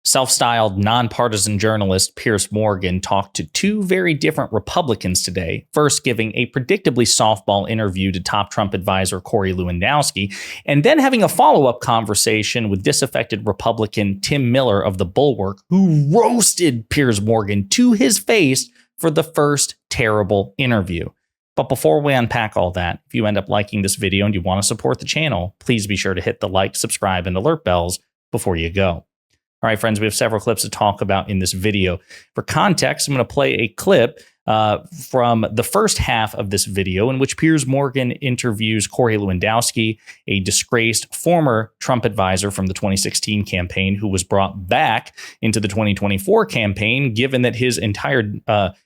Self-styled nonpartisan journalist Piers Morgan talked to two very different Republicans today, first giving a predictably softball interview to top Trump advisor Corylowski, and then having a follow-up conversation with disaffected Republican Tim Miller of The Bulwark, who roasted Piers Morgan to his face for the first terrible interview. But before we unpack all that, if you end up liking this video and you want to support the channel, please be sure to hit the like, subscribe, and alert bells before you go. All right, friends, we have several clips to talk about in this video. For context, I'm going to play a clip from the first half of this video in which Piers Morgan interviews Corylowski, a disgraced former Trump advisor from the 2016 campaign who was brought back into the 2024 campaign, given that his entire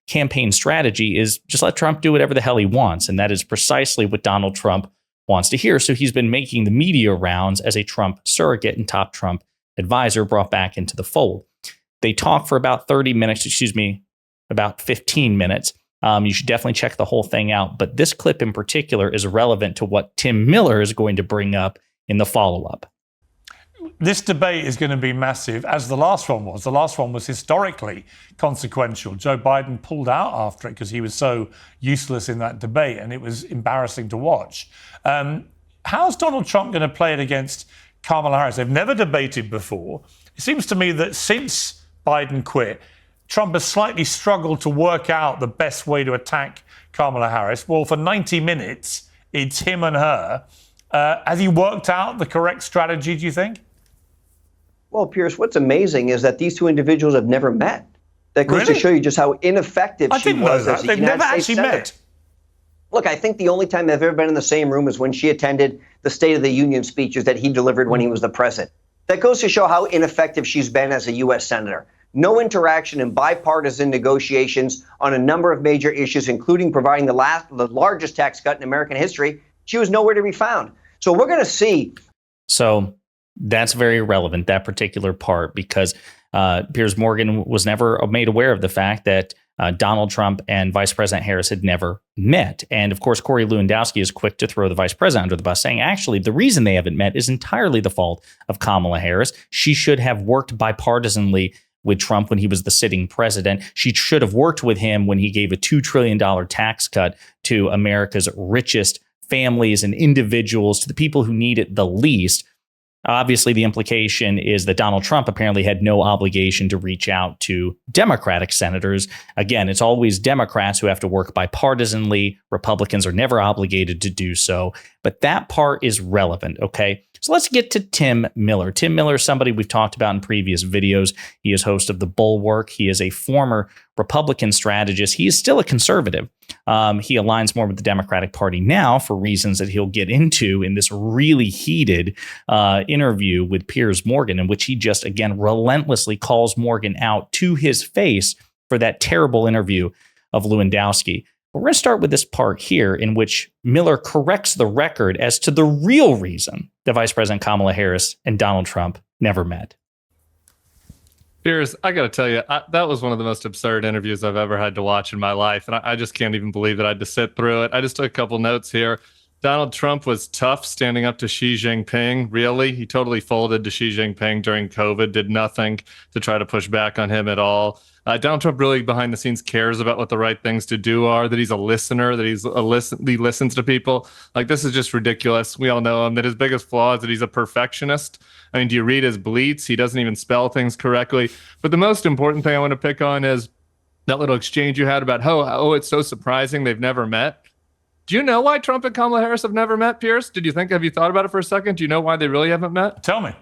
campaign strategy is just let Trump do whatever the hell he wants. And that is precisely what Donald Trump wants to hear. So he's been making the media rounds as a Trump surrogate and top Trump advisor brought back into the fold. They talk for about 30 minutes, about 15 minutes. You should definitely check the whole thing out. But this clip in particular is relevant to what Tim Miller is going to bring up in the follow-up. This debate is going to be massive, as the last one was. The last one was historically consequential. Joe Biden pulled out after it because he was so useless in that debate, and it was embarrassing to watch. How's Donald Trump going to play it against Kamala Harris? They've never debated before. It seems to me that since Biden quit, Trump has slightly struggled to work out the best way to attack Kamala Harris. Well, for 90 minutes, it's him and her. Has he worked out the correct strategy, do you think? Well, Piers, what's amazing is that these two individuals have never met. That goes to show you just how ineffective she was as a They've United never States actually Senator. met. Look, I think the only time they've ever been in the same room is when she attended the State of the Union speeches that he delivered when he was the president. That goes to show how ineffective she's been as a U.S. senator. No interaction in bipartisan negotiations on a number of major issues, including providing the largest tax cut in American history. She was nowhere to be found. So we're going to see. So that's very relevant, that particular part, because Piers Morgan was never made aware of the fact that Donald Trump and Vice President Harris had never met. And of course, Corylowski is quick to throw the vice president under the bus, saying, actually, the reason they haven't met is entirely the fault of Kamala Harris. She should have worked bipartisanly with Trump when he was the sitting president. She should have worked with him when he gave a $2 trillion tax cut to America's richest families and individuals, to the people who need it the least. Obviously, the implication is that Donald Trump apparently had no obligation to reach out to Democratic senators. Again, it's always Democrats who have to work bipartisanly. Republicans are never obligated to do so. But that part is relevant, okay? So let's get to Tim Miller. Tim Miller is somebody we've talked about in previous videos. He is host of The Bulwark. He is a former Republican strategist. He is still a conservative. He aligns more with the Democratic Party now for reasons that he'll get into in this really heated interview with Piers Morgan, in which he just, again, relentlessly calls Morgan out to his face for that terrible interview of Lewandowski. We're going to start with this part here in which Miller corrects the record as to the real reason that Vice President Kamala Harris and Donald Trump never met. Piers, I got to tell you, that was one of the most absurd interviews I've ever had to watch in my life. And I just can't even believe that I had to sit through it. I just took a couple notes here. Donald Trump was tough standing up to Xi Jinping. Really? He totally folded to Xi Jinping during COVID, did nothing to try to push back on him at all. Donald Trump really behind the scenes cares about what the right things to do are, that he's a listener, that he listens to people. Like, this is just ridiculous. We all know him, that his biggest flaw is that he's a perfectionist. I mean, do you read his bleats? He doesn't even spell things correctly. But the most important thing I want to pick on is that little exchange you had about, oh, it's so surprising they've never met. Do you know why Trump and Kamala Harris have never met, Piers? Have you thought about it for a second? Do you know why they really haven't met? Tell me.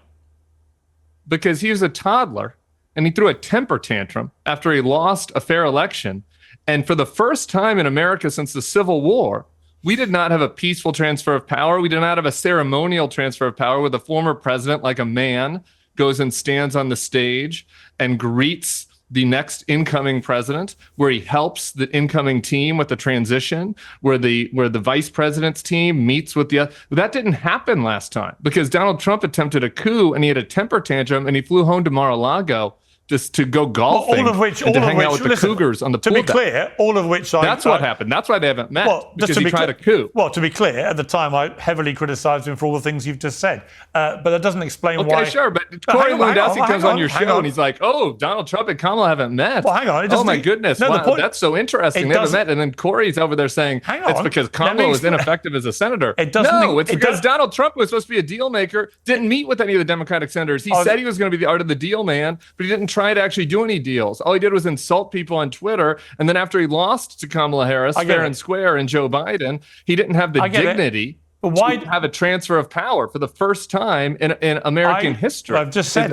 Because he was a toddler and he threw a temper tantrum after he lost a fair election. And for the first time in America since the Civil War, we did not have a peaceful transfer of power. We did not have a ceremonial transfer of power where the former president, like a man, goes and stands on the stage and greets the next incoming president, where he helps the incoming team with the transition, where the vice president's team meets with the other. That didn't happen last time because Donald Trump attempted a coup and he had a temper tantrum and he flew home to Mar-a-Lago just to go golfing, all of which, and to hang out with the Cougars on the pool deck. To be clear, all of which that's what happened. That's why they haven't met. Because he tried a coup. Well, to be clear, at the time I heavily criticised him for all the things you've just said, but that doesn't explain why. Okay, sure, but Corey Lewandowski comes on your show and he's like, "Oh, Donald Trump and Kamala haven't met." Well, hang on. Oh my goodness, no, wow, that's so interesting. They haven't met, and then Corey's over there saying it's because Kamala was ineffective as a senator. It's because Donald Trump was supposed to be a deal maker, didn't meet with any of the Democratic senators. He said he was going to be the art of the deal man, but he didn't try to actually do any deals. All he did was insult people on Twitter. And then after he lost to Kamala Harris, fair and square, and Joe Biden, he didn't have the dignity to have a transfer of power for the first time in American history. I've just said.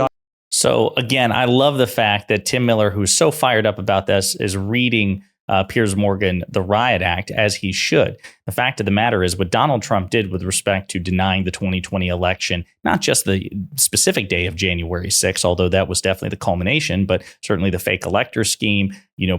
So again, I love the fact that Tim Miller, who's so fired up about this, is reading Piers Morgan, the Riot Act, as he should. The fact of the matter is what Donald Trump did with respect to denying the 2020 election, not just the specific day of January 6th, although that was definitely the culmination, but certainly the fake elector scheme,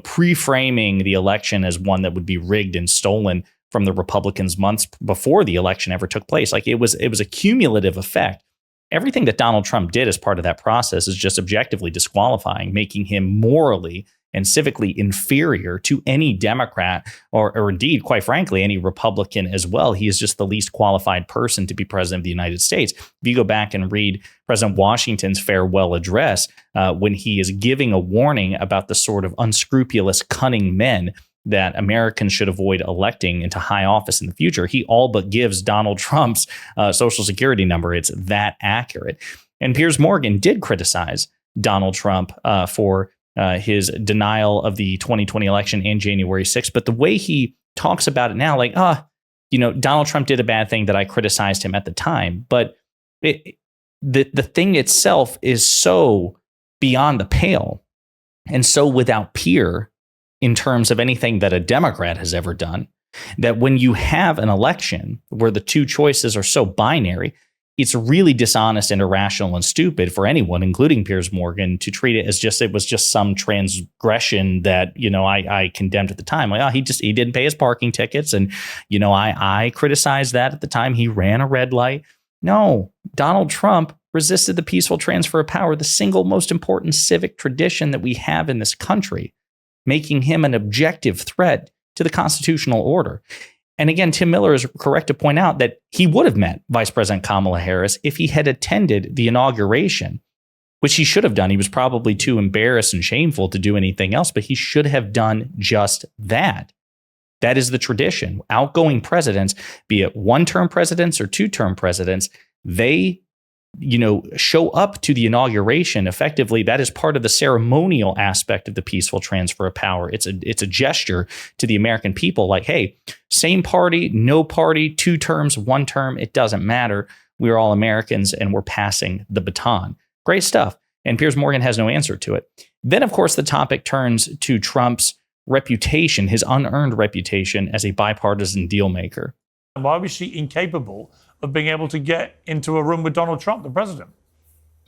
pre-framing the election as one that would be rigged and stolen from the Republicans months before the election ever took place. Like it was a cumulative effect. Everything that Donald Trump did as part of that process is just objectively disqualifying, making him morally and civically inferior to any Democrat or indeed, quite frankly, any Republican as well. He is just the least qualified person to be president of the United States. If you go back and read President Washington's farewell address, when he is giving a warning about the sort of unscrupulous, cunning men that Americans should avoid electing into high office in the future, he all but gives Donald Trump's Social Security number. It's that accurate. And Piers Morgan did criticize Donald Trump for his denial of the 2020 election and January 6th. But the way he talks about it now, like, Donald Trump did a bad thing that I criticized him at the time. But the thing itself is so beyond the pale and so without peer in terms of anything that a Democrat has ever done, that when you have an election where the two choices are so binary, it's really dishonest and irrational and stupid for anyone, including Piers Morgan, to treat it as it was just some transgression that, I condemned at the time. Like, he didn't pay his parking tickets. And, I criticized that at the time. He ran a red light. No, Donald Trump resisted the peaceful transfer of power, the single most important civic tradition that we have in this country, making him an objective threat to the constitutional order. And again, Tim Miller is correct to point out that he would have met Vice President Kamala Harris if he had attended the inauguration, which he should have done. He was probably too embarrassed and shameful to do anything else, but he should have done just that. That is the tradition. Outgoing presidents, be it one-term presidents or two-term presidents, they show up to the inauguration. Effectively, that is part of the ceremonial aspect of the peaceful transfer of power. It's a gesture to the American people like, hey, same party, no party, 2 terms, 1 term, it doesn't matter. We're all Americans and we're passing the baton. Great stuff. And Piers Morgan has no answer to it. Then, of course, the topic turns to Trump's reputation, his unearned reputation as a bipartisan deal maker. Why was she incapable of being able to get into a room with Donald Trump, the president?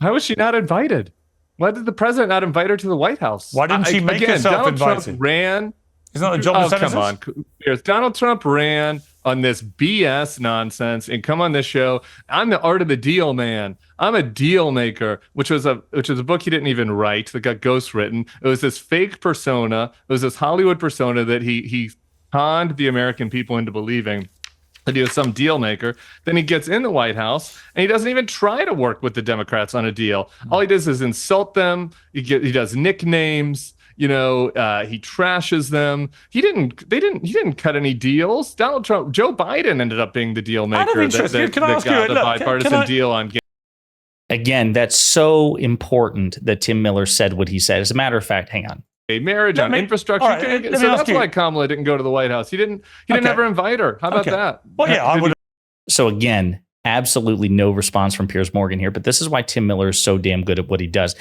How was she not invited? Why did the president not invite her to the White House? Why didn't she make herself Donald invited? Trump ran. Isn't that a job of senators? Come on. Donald Trump ran on this BS nonsense and come on this show. I'm the art of the deal man. I'm a deal maker, which was a book he didn't even write that got ghostwritten. It was this fake persona. It was this Hollywood persona that he conned the American people into believing that he was some deal maker. Then he gets in the White House and he doesn't even try to work with the Democrats on a deal. All he does is insult them. He does nicknames. He trashes them. He didn't cut any deals. Donald Trump, Joe Biden ended up being the deal maker that got the bipartisan deal on. Again, that's so important that Tim Miller said what he said. As a matter of fact, hang on. A marriage on infrastructure. Right, so that's why Kamala didn't go to the White House. He didn't ever invite her. How about that? Well, yeah, I would. So again, absolutely no response from Piers Morgan here, but this is why Tim Miller is so damn good at what he does.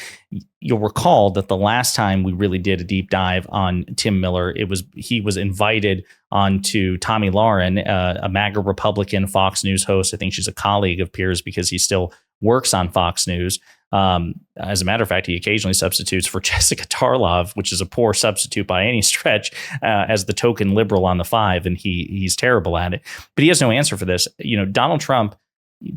You'll recall that the last time we really did a deep dive on Tim Miller, he was invited onto Tomi Lahren, a MAGA Republican Fox News host. I think she's a colleague of Piers because he still works on Fox News. As a matter of fact, he occasionally substitutes for Jessica Tarlov, which is a poor substitute by any stretch, as the token liberal on the 5, and he's terrible at it. But he has no answer for this. Donald Trump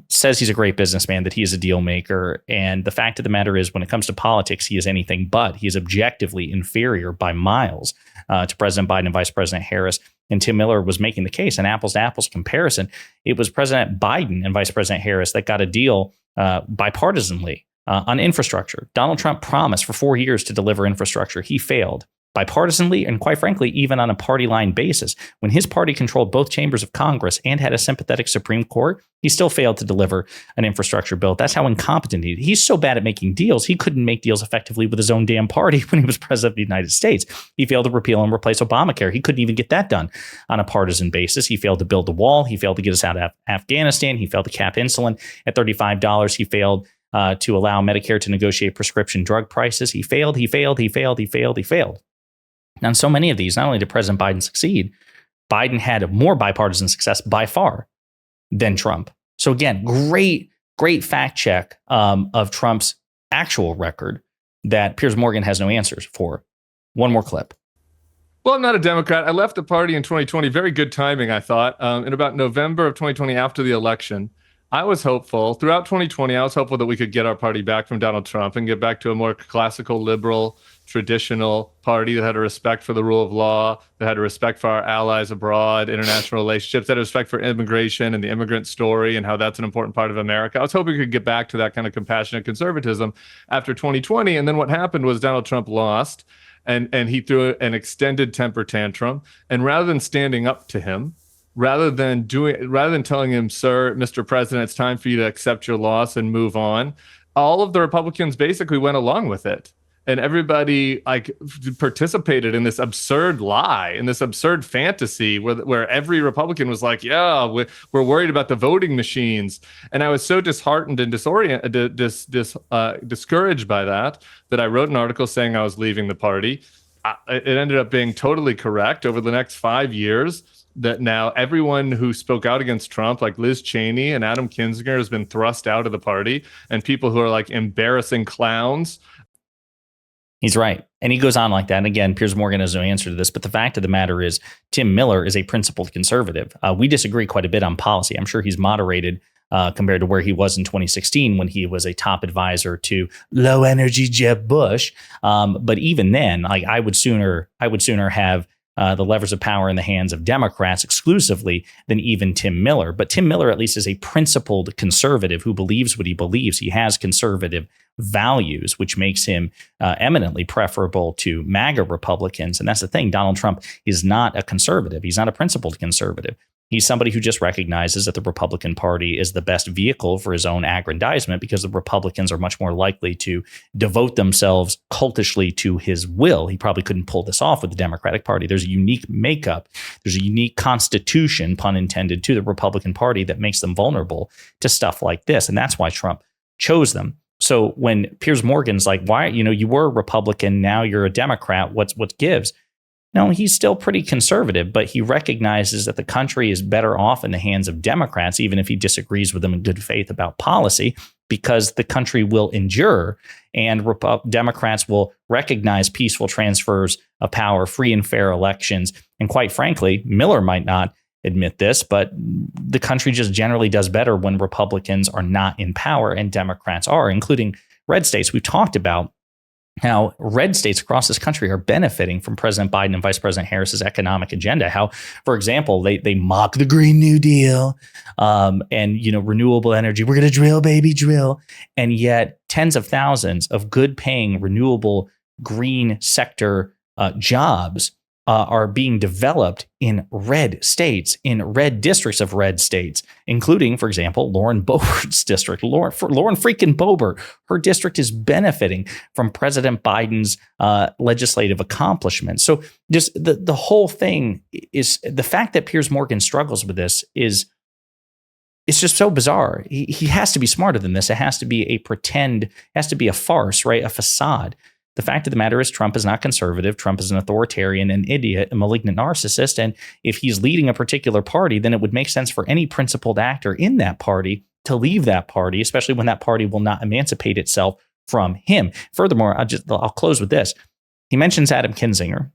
says he's a great businessman, that he is a deal maker. And the fact of the matter is, when it comes to politics, he is anything but. He is objectively inferior by miles to President Biden and Vice President Harris. And Tim Miller was making the case, an apples to apples comparison. It was President Biden and Vice President Harris that got a deal bipartisanly on infrastructure. Donald Trump promised for 4 years to deliver infrastructure. He failed bipartisanly and, quite frankly, even on a party line basis. When his party controlled both chambers of Congress and had a sympathetic Supreme Court, he still failed to deliver an infrastructure bill. That's how incompetent he is. He's so bad at making deals, he couldn't make deals effectively with his own damn party when he was president of the United States. He failed to repeal and replace Obamacare. He couldn't even get that done on a partisan basis. He failed to build the wall. He failed to get us out of Afghanistan. He failed to cap insulin at $35. He failed to allow Medicare to negotiate prescription drug prices. He failed. And so many of these, not only did President Biden succeed, Biden had more bipartisan success by far than Trump. So again, great fact check of Trump's actual record that Piers Morgan has no answers for. One more clip. Well, I'm not a Democrat. I left the party in 2020. Very good timing, I thought. In about November of 2020, after the election, I was hopeful. Throughout 2020, I was hopeful that we could get our party back from Donald Trump and get back to a more classical, liberal, traditional party that had a respect for the rule of law, that had a respect for our allies abroad, international relationships, that had a respect for immigration and the immigrant story and how that's an important part of America. I was hoping we could get back to that kind of compassionate conservatism after 2020. And then what happened was Donald Trump lost, and he threw an extended temper tantrum. And rather than standing up to him, rather than telling him, sir, Mr. President, it's time for you to accept your loss and move on, all of the Republicans basically went along with it. And everybody participated in this absurd lie, in this absurd fantasy where every Republican was like, yeah, we're worried about the voting machines. And I was so disheartened and discouraged by that I wrote an article saying I was leaving the party. It ended up being totally correct. Over the next 5 years, that now everyone who spoke out against Trump, like Liz Cheney and Adam Kinzinger, has been thrust out of the party, and people who are like embarrassing clowns. He's right. And he goes on like that. And again, Piers Morgan has no answer to this. But the fact of the matter is, Tim Miller is a principled conservative. We disagree quite a bit on policy. I'm sure he's moderated compared to where he was in 2016 when he was a top advisor to low energy Jeb Bush. But even then, I would sooner have the levers of power in the hands of Democrats exclusively than even Tim Miller. But Tim Miller at least is a principled conservative who believes what he believes. He has conservative values, which makes him eminently preferable to MAGA Republicans. And that's the thing. Donald Trump is not a conservative. He's not a principled conservative. He's somebody who just recognizes that the Republican Party is the best vehicle for his own aggrandizement because the Republicans are much more likely to devote themselves cultishly to his will. He probably couldn't pull this off with the Democratic Party. There's a unique makeup. There's a unique constitution, pun intended, to the Republican Party that makes them vulnerable to stuff like this. And that's why Trump chose them. So when Piers Morgan's like, why, you were a Republican, now you're a Democrat, what gives? No, he's still pretty conservative, but he recognizes that the country is better off in the hands of Democrats, even if he disagrees with them in good faith about policy, because the country will endure and Democrats will recognize peaceful transfers of power, free and fair elections. And quite frankly, Miller might not admit this, but the country just generally does better when Republicans are not in power and Democrats are, including red states. We've talked about how red states across this country are benefiting from President Biden and Vice President Harris's economic agenda. How, for example, they mock the Green New Deal and, renewable energy. We're going to drill, baby, drill. And yet tens of thousands of good paying renewable green sector jobs are being developed in red states, in red districts of red states, including, for example, Lauren Boebert's district. Lauren freaking Boebert, her district is benefiting from President Biden's legislative accomplishments. So just the whole thing is, the fact that Piers Morgan struggles with this is, it's just so bizarre. He has to be smarter than this. It has to be it has to be a farce, right? A facade. The fact of the matter is Trump is not conservative. Trump is an authoritarian, an idiot, a malignant narcissist. And if he's leading a particular party, then it would make sense for any principled actor in that party to leave that party, especially when that party will not emancipate itself from him. Furthermore, I'll close with this. He mentions Adam Kinzinger.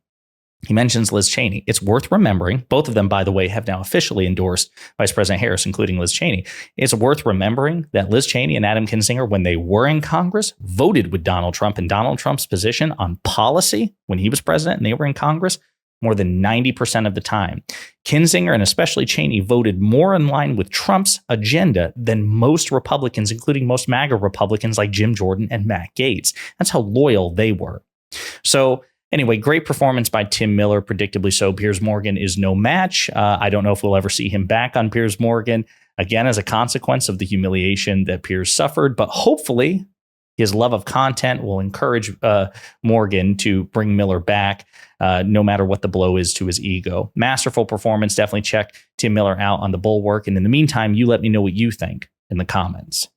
He mentions Liz Cheney. It's worth remembering. Both of them, by the way, have now officially endorsed Vice President Harris, including Liz Cheney. It's worth remembering that Liz Cheney and Adam Kinzinger, when they were in Congress, voted with Donald Trump, and Donald Trump's position on policy when he was president and they were in Congress more than 90% of the time. Kinzinger and especially Cheney voted more in line with Trump's agenda than most Republicans, including most MAGA Republicans like Jim Jordan and Matt Gaetz. That's how loyal they were. So anyway, great performance by Tim Miller, predictably so. Piers Morgan is no match. I don't know if we'll ever see him back on Piers Morgan, again, as a consequence of the humiliation that Piers suffered. But hopefully his love of content will encourage Morgan to bring Miller back, no matter what the blow is to his ego. Masterful performance. Definitely check Tim Miller out on The Bulwark. And in the meantime, you let me know what you think in the comments.